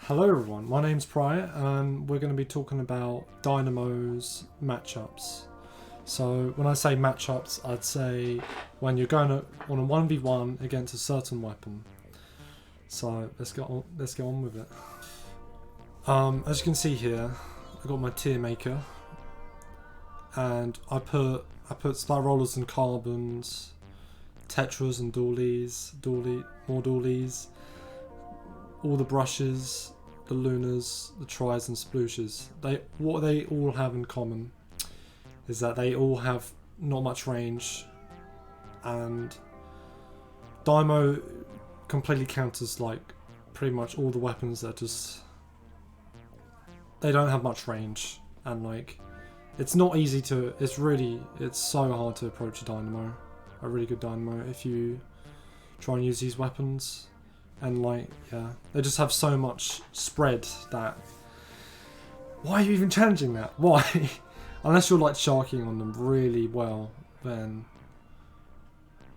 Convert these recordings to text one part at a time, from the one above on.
Hello everyone, my name's Prior and we're going to be talking about Dynamo's matchups. So when I say matchups, I'd say when you're going on a 1v1 against a certain weapon. So let's get on with it. As you can see here, I got my tier maker and I put splat rollers and carbons, tetras and more doolies, all the brushes, the lunars, the tries and splooshes. What they all have in common is that they all have not much range, and Dynamo completely counters like pretty much all the weapons that they don't have much range, and like it's not easy to, it's so hard to approach a Dynamo, a really good Dynamo, if you try and use these weapons. And like, yeah, they just have so much spread that, why are you even challenging that? Why? Unless you're like sharking on them really well, then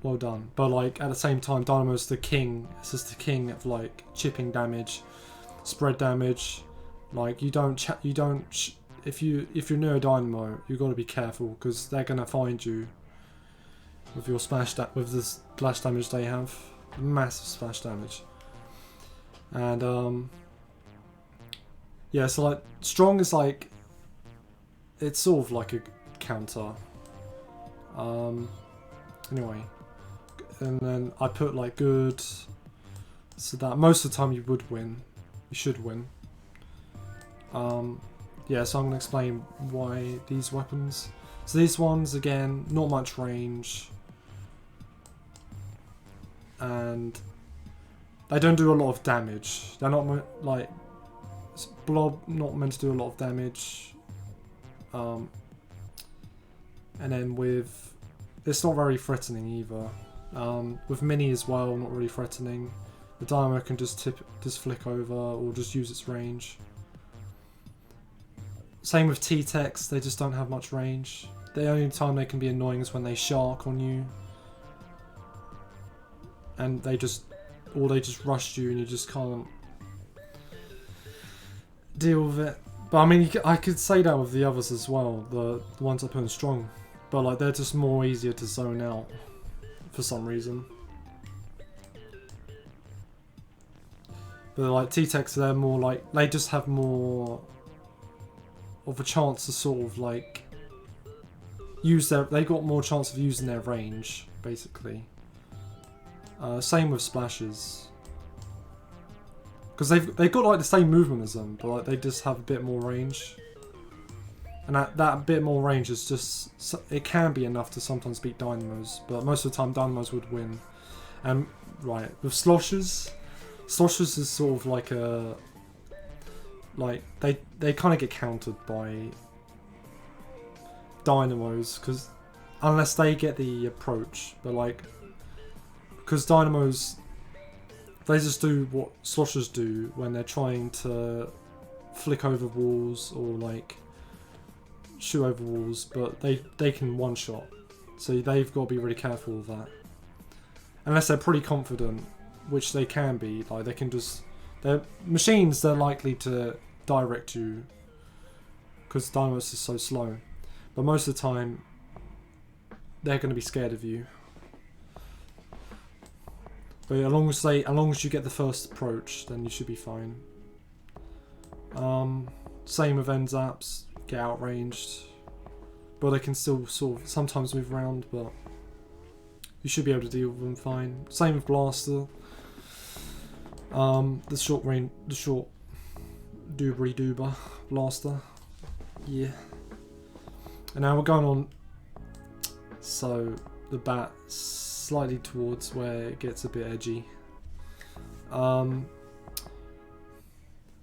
well done. But like at the same time, Dynamo's the king. It's just the king of like chipping damage, spread damage. Like if you're near a Dynamo, you got to be careful because they're gonna find you with your with the splash damage they have. Massive splash damage. And yeah, so like strong is like, it's sort of like a counter. Anyway, and then I put like good, so that most of the time you would win, you should win. Yeah, so I'm gonna explain why these weapons. So these ones, again, not much range, and they don't do a lot of damage. They're not like blob, not meant to do a lot of damage. And then with, it's not very threatening either. With mini as well, not really threatening. The Dynamo can just flick over or just use its range. Same with T-Tex, they just don't have much range. The only time they can be annoying is when they shark on you. And they just rushed you and you just can't deal with it. But I mean, I could say that with the others as well, the ones I put in strong. But like, they're just more easier to zone out for some reason. But like T-Tex, they're more like, they just have more of a chance to sort of like they got more chance of using their range, basically. Same with splashes, because they've got like the same movement as them, but like they just have a bit more range, and that bit more range is just, it can be enough to sometimes beat Dynamos, but most of the time Dynamos would win. And right, with sloshes is sort of like a, like they kind of get countered by Dynamos, because unless they get the approach, but like, because Dynamos, they just do what sloshers do when they're trying to flick over walls or like shoot over walls, but they can one shot, so they've got to be really careful of that. Unless they're pretty confident, which they can be, like they can just, they're machines, they're likely to direct you because Dynamos is so slow, but most of the time they're going to be scared of you. But as long as you get the first approach, then you should be fine. Same with end zaps, get outranged, but they can still sort of sometimes move around, but you should be able to deal with them fine. Same with blaster. The short doobry doober blaster. Yeah. And now we're going on. So the bat slightly towards where it gets a bit edgy. So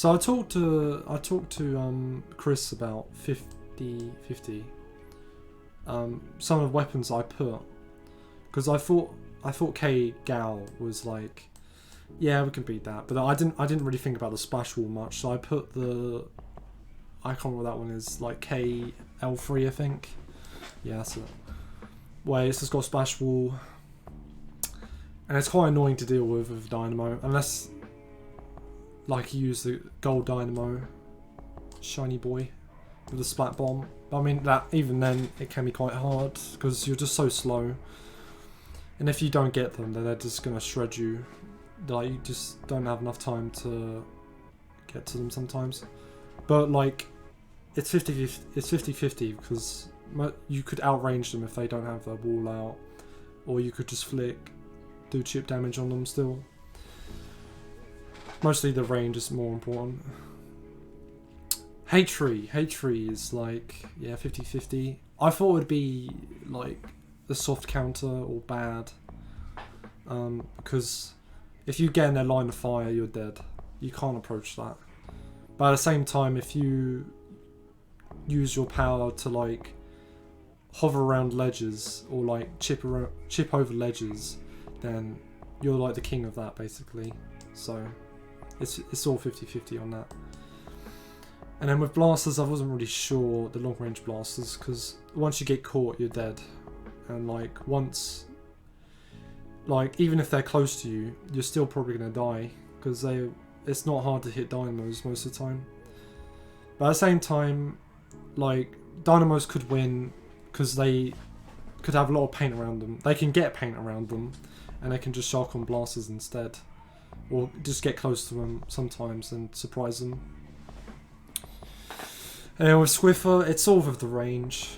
I talked to Chris about 50/50. Some of the weapons I put, because I thought K Gal was like, yeah, we can beat that, but I didn't really think about the splash wall much, so I put the, I can't remember what that one is, like KL3 I think. Yeah, that's it. Where it's just got a splash wall. And it's quite annoying to deal with Dynamo, unless like you use the gold Dynamo, shiny boy, with the splat bomb. I mean, that even then it can be quite hard because you're just so slow, and if you don't get them, then they're just gonna shred you. Like you just don't have enough time to get to them sometimes. But like, it's 50-50 because you could outrange them if they don't have their wall out, or you could just flick, do chip damage on them still. Mostly the range is more important. Hate Tree is like, yeah, 50-50. I thought it would be like a soft counter or bad, because if you get in their line of fire, you're dead. You can't approach that. But at the same time, if you use your power to like hover around ledges or like chip over ledges, then you're like the king of that basically. So it's all 50-50 on that. And then with blasters, I wasn't really sure, the long range blasters, because once you get caught, you're dead. And like once, like even if they're close to you, you're still probably gonna die because it's not hard to hit dynamos most of the time. But at the same time, like dynamos could win because they could have a lot of paint around them. They can get paint around them, and they can just shark on blasters instead, or just get close to them sometimes and surprise them. And then with Swiffer, it's sort of with the range.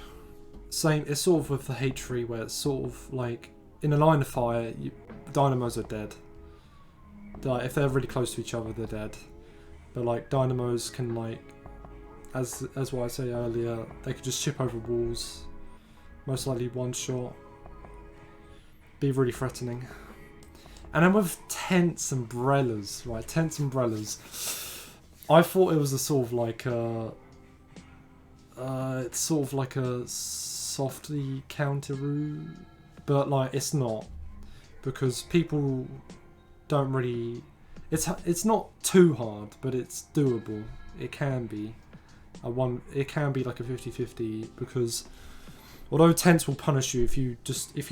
Same, it's sort of with the Hate Tree where it's sort of like in a line of fire, dynamos are dead. Like if they're really close to each other, they're dead. But like dynamos can like, as what I said earlier, they could just chip over walls. Most likely one shot. Be really threatening. And then with Tents Umbrellas, right? Tents Umbrellas. I thought it was a sort of like a. It's sort of like a softly counter-roo, but like it's not, because people don't really. It's not too hard, but it's doable. It can be It can be like a 50-50 because although tents will punish you if you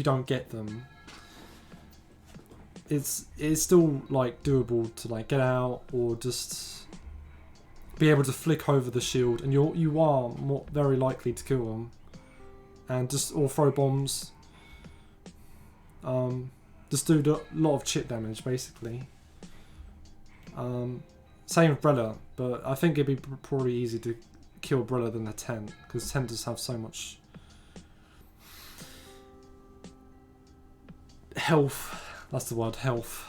don't get them, it's still like doable to like get out or just be able to flick over the shield, and you are very likely to kill them, and or throw bombs. Just do a lot of chip damage basically. Same with Brella, but I think it'd be probably easier to kill Brella than a tent, because tent just have so much health. That's the word, health.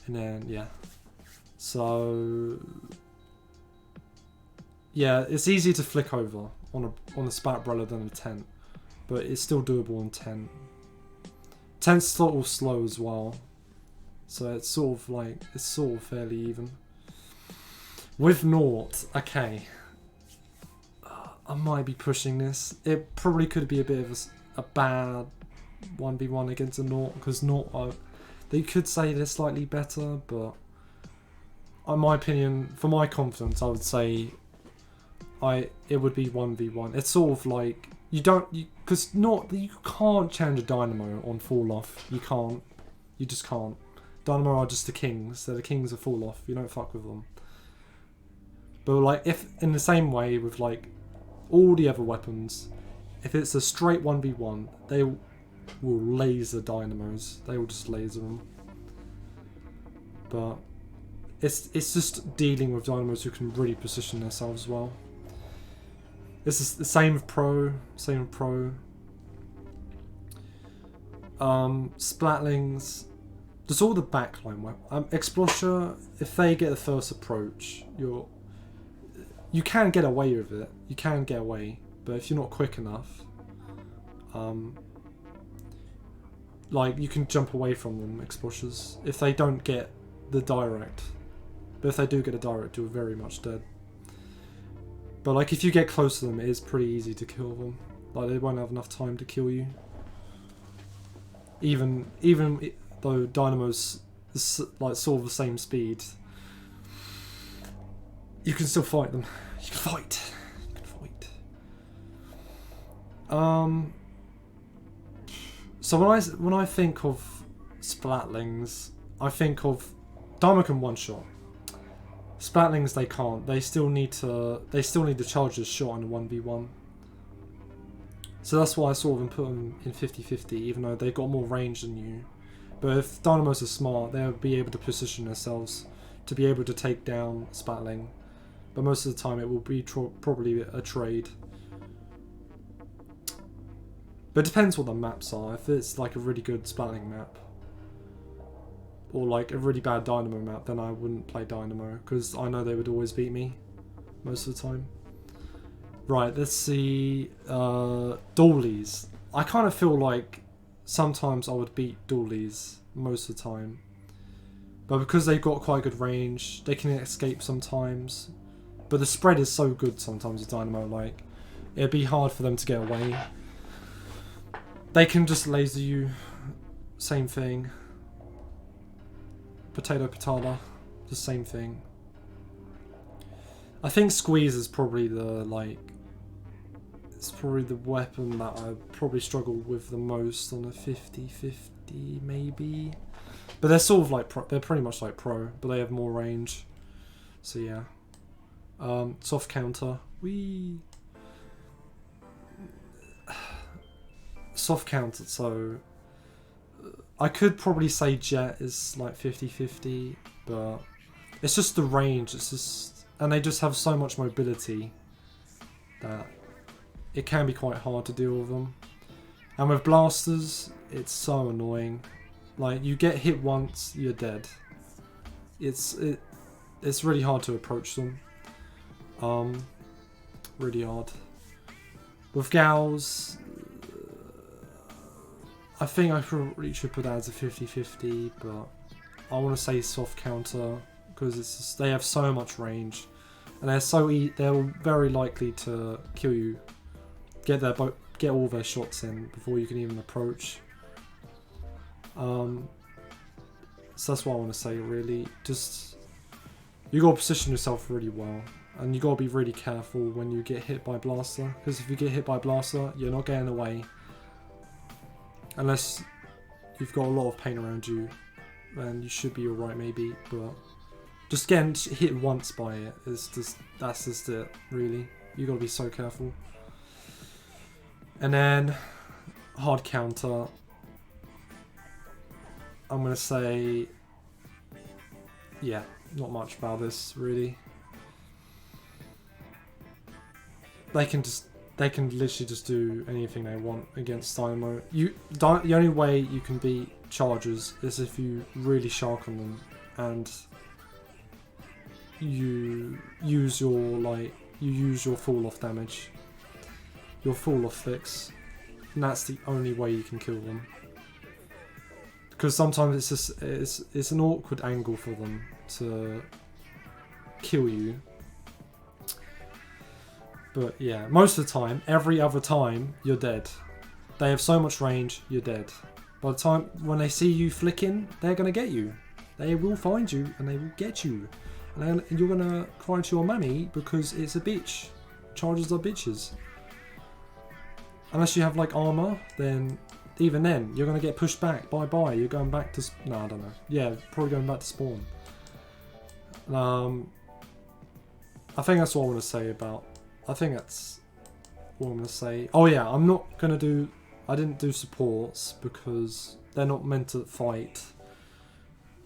And then yeah. So yeah, it's easier to flick over on a spat Brella than a tent, but it's still doable on tent. Tent's sort of slow as well, so it's sort of fairly even. With Naught, okay, I might be pushing this. It probably could be a bit of a bad 1v1 against a Naught, because Naught, they could say they're slightly better, but in my opinion, for my confidence, I would say it would be 1v1. It's sort of like because you can't change a Dynamo on fall off. You can't. You just can't. Dynamo are just the kings. They're the kings of fall off. You don't fuck with them. But like, if in the same way with like all the other weapons, if it's a straight 1v1, they will laser Dynamos. They will just laser them. But it's just dealing with Dynamos who can really position themselves well. This is the same with Pro. Splatlings. Just all the backline weapons. Explosher, if they get the first approach, you can get away with it. You can get away, but if you're not quick enough, like you can jump away from them. Exploshers, if they don't get the direct, but if they do get a direct, you're very much dead. But like if you get close to them, it is pretty easy to kill them. Like they won't have enough time to kill you. Even though Dynamo's like sort of the same speed, you can still fight them. You can fight. So when I think of Splatlings, I think of Dynamo can one shot. Splatlings they can't. They still need to charge this shot in a 1v1. So that's why I sort of put them in 50-50, even though they've got more range than you. But if Dynamos are smart, they'll be able to position themselves to be able to take down Splatling. But most of the time it will be probably a trade. But it depends what the maps are. If it's like a really good Splatling map, or like a really bad Dynamo map, then I wouldn't play Dynamo, because I know they would always beat me most of the time. Right, let's see. Doolies. I kind of feel like sometimes I would beat Doolies most of the time. But because they've got quite good range, they can escape sometimes. But the spread is so good sometimes with Dynamo, like, it'd be hard for them to get away. They can just laser you. Same thing. Potato patata. The same thing. I think Squeeze is probably the, like, it's probably the weapon that I probably struggle with the most on a 50-50 maybe. But they're sort of like they're pretty much like pro, but they have more range. So yeah. Soft counter. Wee. Soft counter, so I could probably say Jet is like 50-50, but it's just the range, it's just, and they just have so much mobility that it can be quite hard to deal with them. And with blasters, it's so annoying. Like, you get hit once, you're dead. It's really hard to approach them. Really hard. With Gals, I think I probably should put that as a 50-50, but I want to say soft counter because it's just, they have so much range, and they're very likely to kill you. Get all their shots in before you can even approach. So that's what I want to say, really. Just, you gotta position yourself really well, and you gotta be really careful when you get hit by Blaster, because if you get hit by Blaster, you're not getting away. Unless you've got a lot of pain around you, then you should be alright maybe, but just getting hit once by it is just, that's just it, really. You gotta be so careful. And then hard counter, I'm gonna say, yeah, not much about this really. They can literally just do anything they want against Dynamo. The only way you can beat chargers is if you really shark on them and you use your fall off damage, your fall off fix, and that's the only way you can kill them. Because sometimes it's an awkward angle for them to kill you. But yeah, most of the time, every other time, you're dead. They have so much range, you're dead. By the time, when they see you flicking, they're going to get you. They will find you, and they will get you. And you're going to cry to your mummy, because it's a bitch. Chargers are bitches. Unless you have, like, armor, then, even then, you're going to get pushed back. Bye-bye, you're going back to... No, I don't know. Yeah, probably going back to spawn. I think that's what I want to say about... I think that's what I'm going to say. Oh yeah, I'm not going to do... I didn't do supports because they're not meant to fight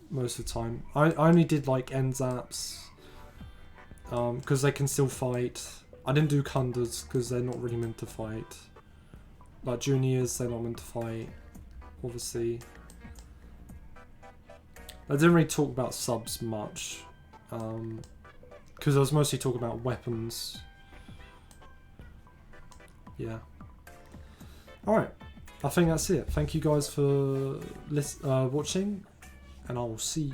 most of the time. I only did like end zaps because they can still fight. I didn't do Kunders because they're not really meant to fight. Like juniors, they're not meant to fight, obviously. I didn't really talk about subs much because I was mostly talking about weapons. Yeah. Alright, I think that's it. Thank you guys for watching, and I will see you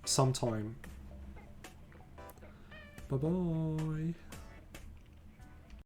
sometime. Bye bye.